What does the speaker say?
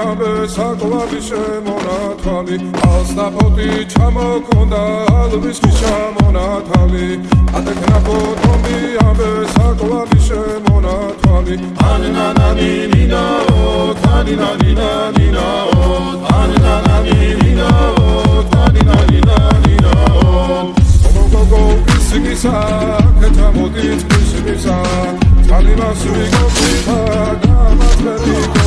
ამბე საკვალი შემონათვალი ალსტაფოთი ჩამოქონდა ალვის ჩამონათვალი ატეკნა ფოთომი ამბე საკვალი შემონათვალი ანანანი ნინაო თანინანი ნინაო ანანანი ნინაო თანინანი ნინაო გოგო ისგისა კეთამოდით ისგისა Alima suri gopita, dama